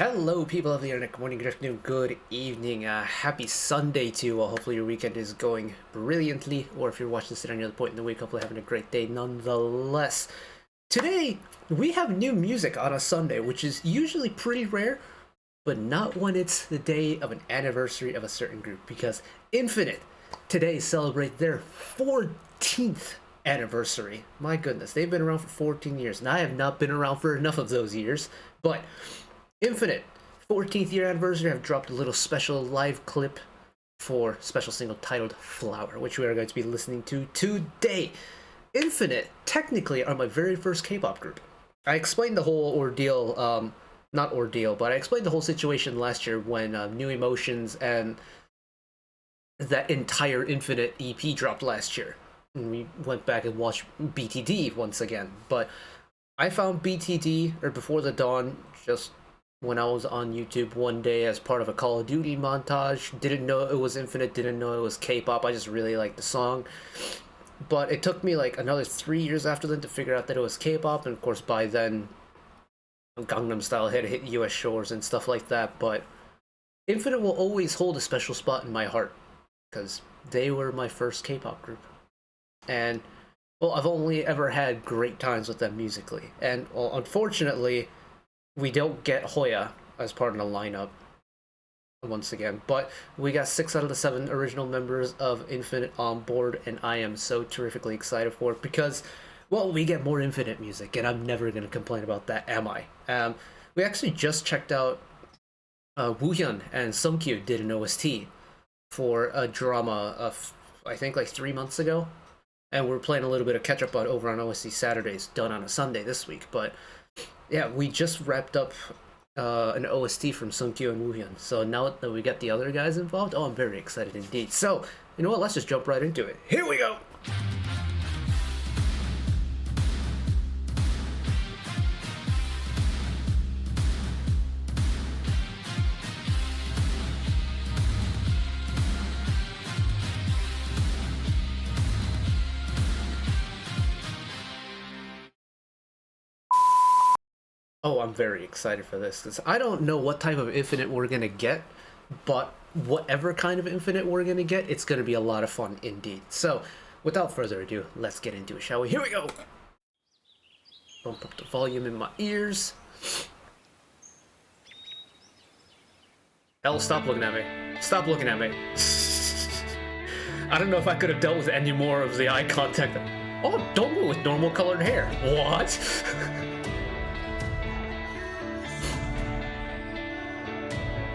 Hello, people of the internet. Good morning, good afternoon, good evening. Happy Sunday to you all. Hopefully your weekend is going brilliantly, or if you're watching this at any other point in the week, hopefully having a great day nonetheless. Today, we have new music on a Sunday, which is usually pretty rare, but not when it's the day of an anniversary of a certain group, because Infinite today celebrate their 14th anniversary. My goodness, they've been around for 14 years, and I have not been around for enough of those years, but Infinite 14th year anniversary have dropped a little special live clip for special single titled Flower, which we are going to be listening to today. Infinite technically are my very first K-pop group. I explained the whole ordeal, not ordeal, but I explained the whole situation last year when New Emotions and that entire Infinite EP dropped last year. And we went back and watched BTD once again, but I found BTD, or Before the Dawn, just when I was on YouTube one day as part of a Call of Duty montage. Didn't know it was Infinite, didn't know it was K-pop. I just really liked the song. But it took me like another 3 years after then to figure out that it was K-pop, and of course by then Gangnam Style had hit US shores and stuff like that. But Infinite will always hold a special spot in my heart because they were my first K-pop group. And well, I've only ever had great times with them musically. And well, unfortunately, we don't get Hoya as part of the lineup once again, but we got 6 out of the 7 original members of Infinite on board, and I am so terrifically excited for it because, well, we get more Infinite music, and I'm never going to complain about that, am I? We actually just checked out Woohyun and Sungkyu did an OST for a drama of, I think, like 3 months ago, and we're playing a little bit of catch-up over on OST Saturdays, done on a Sunday this week, but yeah, we just wrapped up an OST from Sungkyu and Woohyun. So now that we got the other guys involved, oh, I'm very excited indeed. So, you know what? Let's just jump right into it. Here we go! Oh, I'm very excited for this, because I don't know what type of Infinite we're going to get, but whatever kind of Infinite we're going to get, it's going to be a lot of fun indeed. So, without further ado, let's get into it, shall we? Here we go! Bump up the volume in my ears. Hell, stop looking at me. Stop looking at me. I don't know if I could have dealt with any more of the eye contact. Oh, don't go with normal colored hair. What?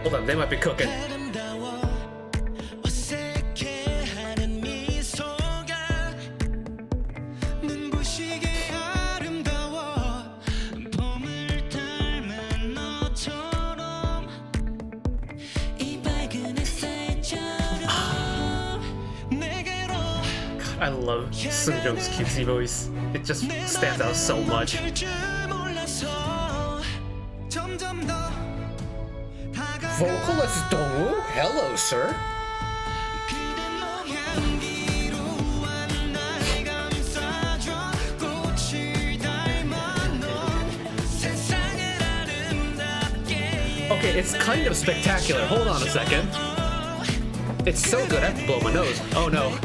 Hold on, they might be cooking. I love Seungjoong's cutesy voice. It just stands out so much. Vocalist Dongwoo? Hello, sir. Okay, it's kind of spectacular. Hold on a second. It's so good, I have to blow my nose. Oh no.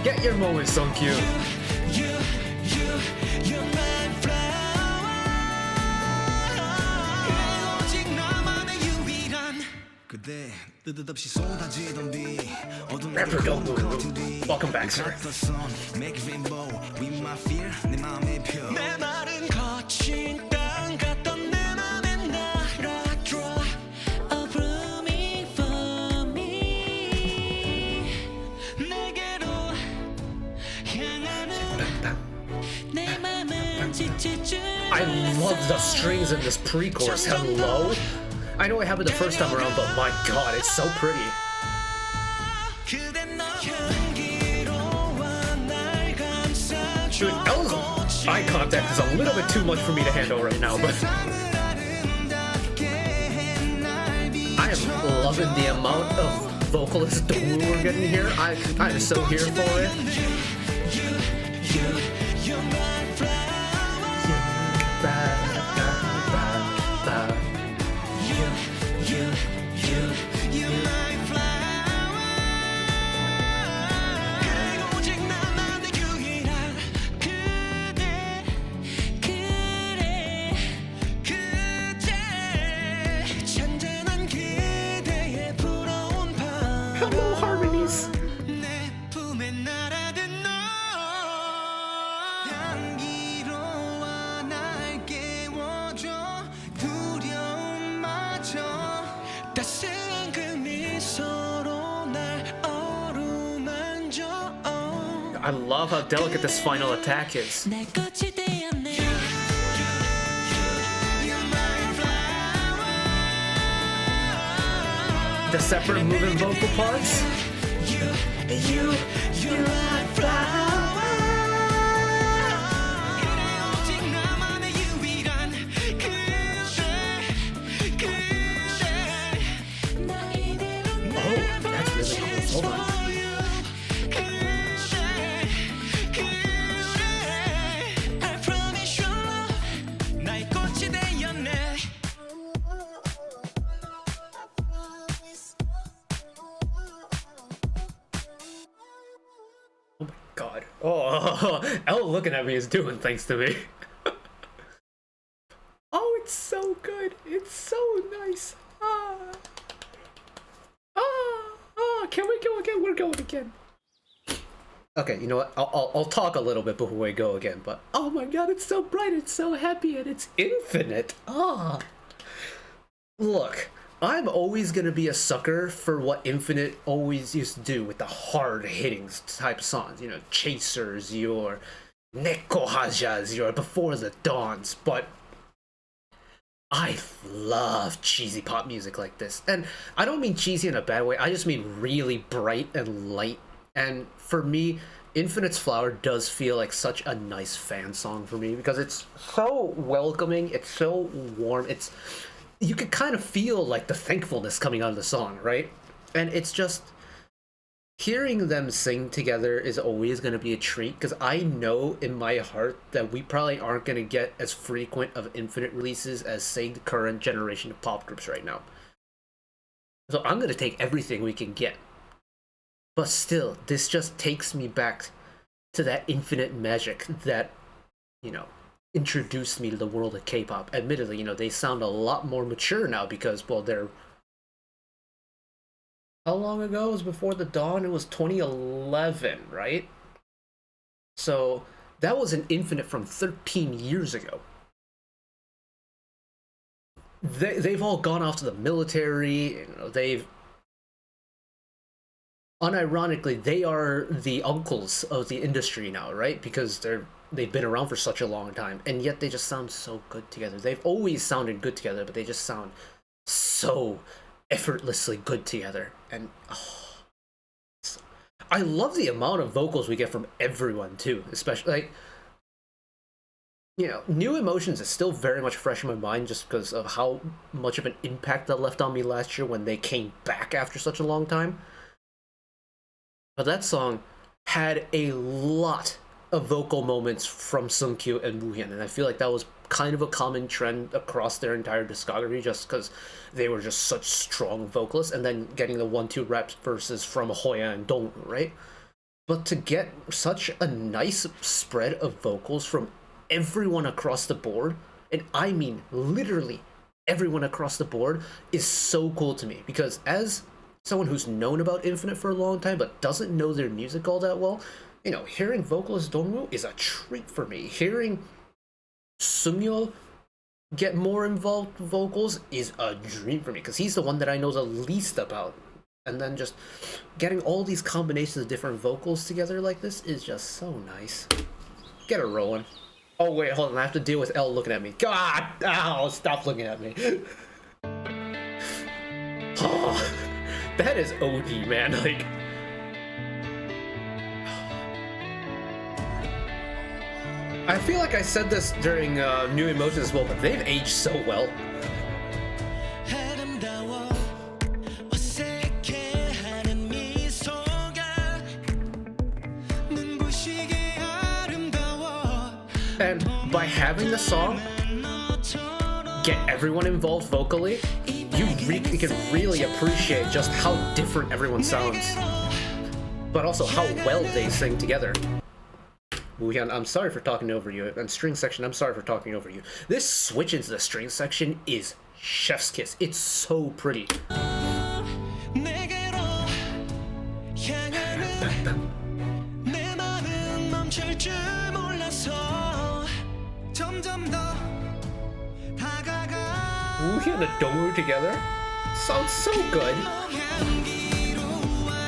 Get your moment, Sungkyu. Rapper Dongwoo. Welcome back, sir. I love the strings in this pre-chorus. Hello? I know it happened the first time around, but my god, it's so pretty. Dude, Elle's eye contact is a little bit too much for me to handle right now, but I am loving the amount of vocalist we're getting here. I'm so here for it. I love how delicate this final attack is. The separate moving vocal parts. You are flower. Oh, that's really cool. Hold on. God. Oh, Elle looking at me is doing things to me. Oh, it's so good. It's so nice. Can we go again? We're going again. Okay, you know what? I'll talk a little bit before we go again, but oh my god, it's so bright, it's so happy, and it's infinite. Look, I'm always gonna be a sucker for what Infinite always used to do with the hard-hitting type songs. You know, Chasers, your Nekohajas, your Before the Dawns, but I love cheesy pop music like this. And I don't mean cheesy in a bad way, I just mean really bright and light. And for me, Infinite's Flower does feel like such a nice fan song for me because it's so welcoming, it's so warm, you could kind of feel like the thankfulness coming out of the song, right? And it's just hearing them sing together is always going to be a treat because I know in my heart that we probably aren't going to get as frequent of Infinite releases as, say, the current generation of pop groups right now. So I'm going to take everything we can get. But still, this just takes me back to that Infinite magic that, you know, introduced me to the world of K-pop. Admittedly, you know, they sound a lot more mature now because, well, they're... How long ago? It was Before the Dawn? It was 2011, right? So, that was an Infinite from 13 years ago. They've all gone off to the military, you know, they've... Unironically, they are the uncles of the industry now, right? Because they've been around for such a long time, and yet they just sound so good together. They've always sounded good together, but they just sound so effortlessly good together. And I love the amount of vocals we get from everyone too, especially like, you know, New Emotions is still very much fresh in my mind just because of how much of an impact that left on me last year when they came back after such a long time. But that song had a lot of vocal moments from Seungkyu and Woohyun, and I feel like that was kind of a common trend across their entire discography just because they were just such strong vocalists, and then getting the 1-2 raps verses from Hoya and Dongwoo, right? But to get such a nice spread of vocals from everyone across the board, and I mean literally everyone across the board, is so cool to me because as someone who's known about Infinite for a long time but doesn't know their music all that well, you know, hearing vocalist Dongwoo is a treat for me. Hearing Seungyeol get more involved with vocals is a dream for me because he's the one that I know the least about. And then just getting all these combinations of different vocals together like this is just so nice. Get it rolling. Oh wait, hold on, I have to deal with Elle looking at me. God, ow, stop looking at me. Oh, that is OD, man, like... I feel like I said this during New Emotions as well, but they've aged so well. And by having the song get everyone involved vocally, you can really appreciate just how different everyone sounds, but also how well they sing together. Woohyun, I'm sorry for talking over you. And string section, I'm sorry for talking over you. This switch into the string section is chef's kiss. It's so pretty. Woohyun and Dongwoo together sounds so good.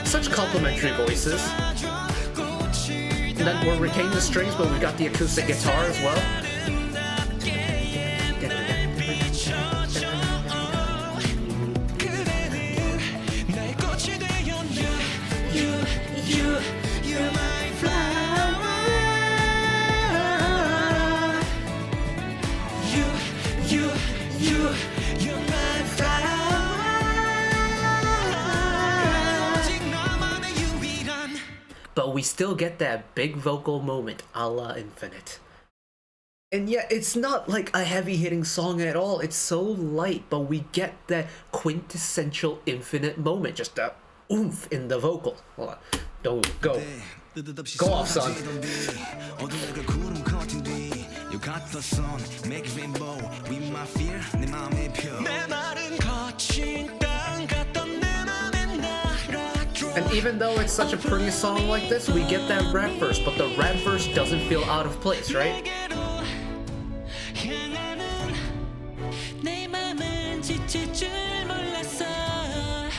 Such complimentary voices. And then we're retaining the strings, but we got the acoustic guitar as well. But we still get that big vocal moment a la Infinite. And yeah, it's not like a heavy-hitting song at all. It's so light, but we get that quintessential Infinite moment. Just that oomph in the vocal. Hold on. Don't go. Go off, son. And even though it's such a pretty song like this, we get that rap verse, but the rap verse doesn't feel out of place, right?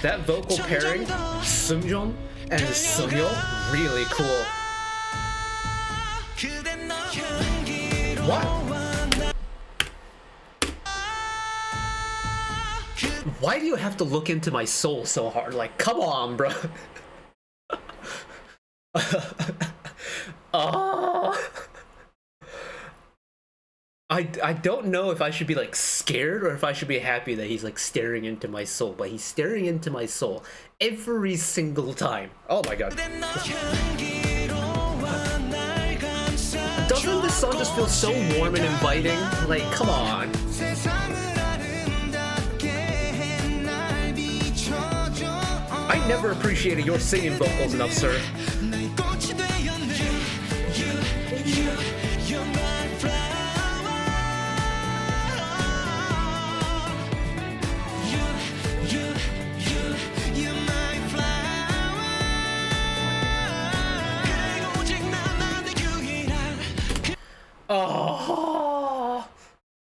That vocal pairing, Seungyeon and Seungyo, really cool. What? Why do you have to look into my soul so hard? Like, come on, bro. I don't know if I should be like scared or if I should be happy that he's like staring into my soul, but he's staring into my soul every single time. Oh my god. Doesn't this song just feel so warm and inviting? Like, come on. I never appreciated your singing vocals enough, sir.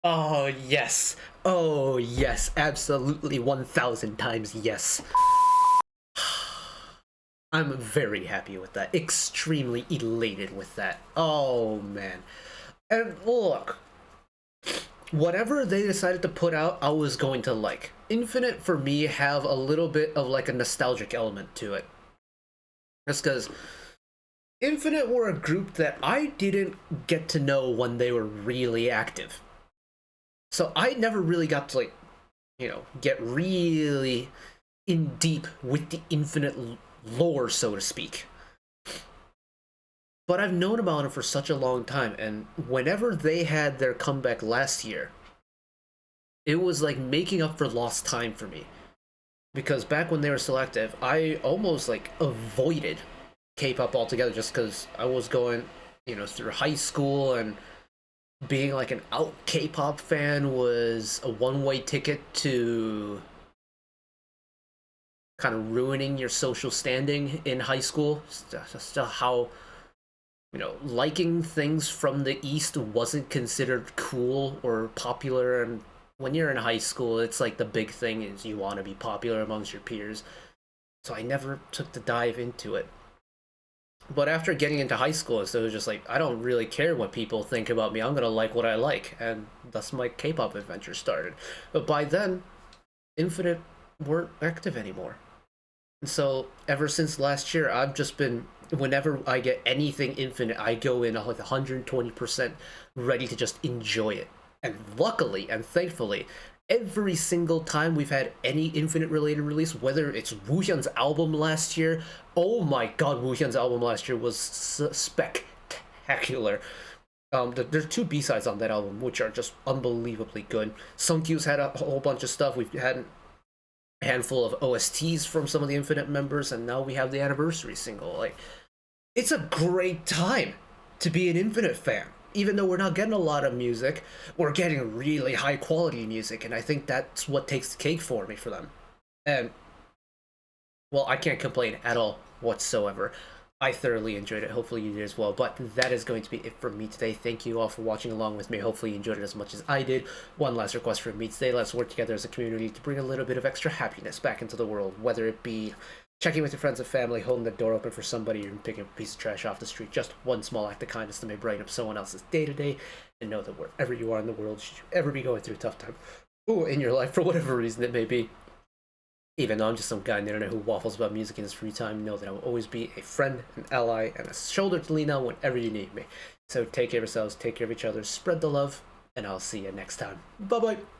Oh, yes. Oh, yes. Absolutely 1,000 times yes. I'm very happy with that. Extremely elated with that. Oh, man. And look, whatever they decided to put out, I was going to like. Infinite, for me, have a little bit of like a nostalgic element to it. That's because Infinite were a group that I didn't get to know when they were really active. So I never really got to, like, you know, get really in deep with the Infinite lore, so to speak. But I've known about them for such a long time, and whenever they had their comeback last year, it was like making up for lost time for me. Because back when they were still active, I almost like avoided K-pop altogether just because I was going, you know, through high school, and being like an out K-pop fan was a one-way ticket to kind of ruining your social standing in high school. Just how, you know, liking things from the East wasn't considered cool or popular, and when you're in high school, it's like the big thing is you want to be popular amongst your peers. So I never took the dive into it. But after getting into high school, so it was just like, I don't really care what people think about me. I'm going to like what I like. And thus my K-pop adventure started. But by then, Infinite weren't active anymore. And so ever since last year, I've just been, whenever I get anything Infinite, I go in like 120% ready to just enjoy it. And luckily and thankfully, every single time we've had any Infinite related release, whether it's Woohyun's album last year, oh my god, Woohyun's album last year was spectacular. There's 2 B-sides on that album, which are just unbelievably good. Sungkyu's had a whole bunch of stuff. We've had a handful of OSTs from some of the Infinite members, and now we have the anniversary single. Like, it's a great time to be an Infinite fan. Even though we're not getting a lot of music, we're getting really high quality music, and I think that's what takes the cake for me for them. And, well, I can't complain at all whatsoever. I thoroughly enjoyed it. Hopefully you did as well. But that is going to be it for me today. Thank you all for watching along with me. Hopefully you enjoyed it as much as I did. One last request from me today. Let's work together as a community to bring a little bit of extra happiness back into the world, whether it be checking with your friends and family, holding the door open for somebody, or picking up a piece of trash off the street. Just one small act of kindness that may brighten up someone else's day to day. And know that wherever you are in the world, should you ever be going through a tough time in your life, for whatever reason it may be, even though I'm just some guy on the internet who waffles about music in his free time, know that I will always be a friend, an ally, and a shoulder to lean on whenever you need me. So take care of yourselves, take care of each other, spread the love, and I'll see you next time. Bye bye.